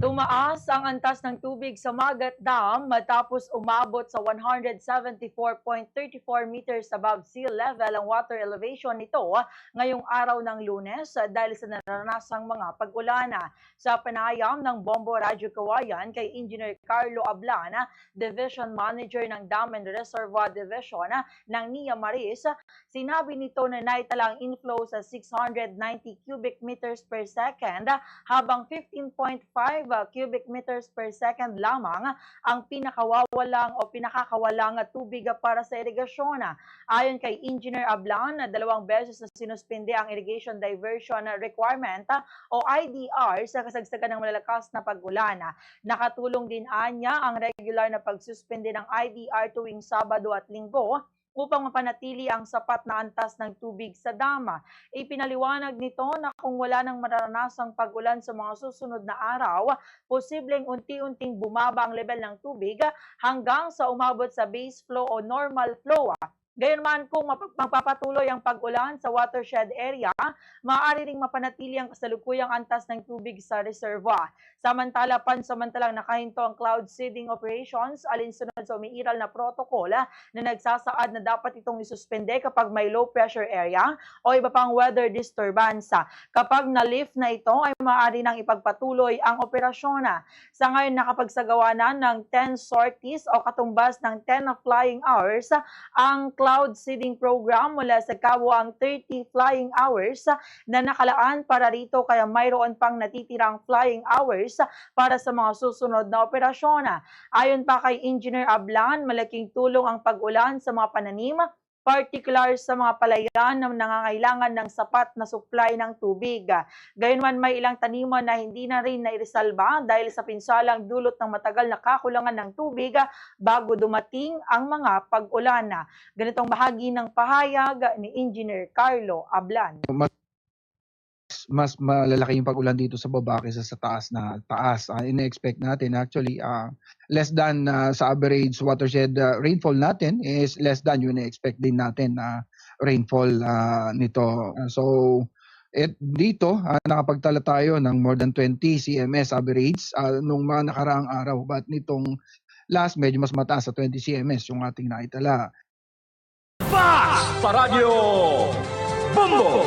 Tumaas ang antas ng tubig sa Magat Dam matapos umabot sa 174.34 meters above sea level ang water elevation nito ngayong araw ng Lunes dahil sa naranasang mga pag-ulan. Sa panayam ng Bombo Radyo Kawayan kay Engineer Carlo Ablana, Division Manager ng Dam and Reservoir Division ng NIA Maris, sinabi nito na naitala ang inflow sa 690 cubic meters per second habang 15.5 cubic meters per second lamang ang pinakakawalang tubig para sa irigasyon. Ayon kay Engineer Ablan, 2 beses na sinuspende ang irrigation diversion requirement o IDR sa kasagsagan ng malalakas na pag-ulan. Nakatulong din anya ang regular na pagsuspende ng IDR tuwing Sabado at Linggo upang mapanatili ang sapat na antas ng tubig sa dama. Ipinaliwanag nito na kung wala nang maranasang pag-ulan sa mga susunod na araw, posibleng unti-unting bumaba ang level ng tubig hanggang sa umabot sa base flow o normal flow. Gayunman kung magpapatuloy ang pag-ulan sa watershed area, maaari ring mapanatili ang kasalukuyang antas ng tubig sa reservoir. Samantala, pansamantalang nakahinto ang cloud seeding operations alinsunod sa umiiral na protocol na nagsasaad na dapat itong isuspende kapag may low pressure area o iba pang weather disturbance. Kapag na-lift na ito, ay maaari nang ipagpatuloy ang operasyon. Sa ngayon, nakapagsagawa na ng 10 sorties o katumbas ng 10 flying hours ang cloud seeding program mula sa kabuang 30 flying hours na nakalaan para rito, kaya mayroon pang natitirang flying hours para sa mga susunod na operasyon. Ayon pa kay Engineer Ablan, malaking tulong ang pag-ulan sa mga pananim, particular sa mga palayan na nangangailangan ng sapat na supply ng tubig. Gayunman, may ilang taniman na hindi na rin nairesalba dahil sa pinsalang dulot ng matagal na kakulangan ng tubig bago dumating ang mga pag-ulan. Ganitong bahagi ng pahayag ni Engineer Carlo Ablan. Mas malalaki yung pag-ulan dito sa baba kaysa sa taas na taas. Ina-expect natin actually less than sa average watershed rainfall natin is less than yung ina-expect din natin na rainfall nito. Dito nakapagtala tayo ng more than 20 CMS average nung mga nakaraang araw, but nitong last medyo mas mataas sa 20 CMS yung ating naitala. Fast sa radyo Bombo!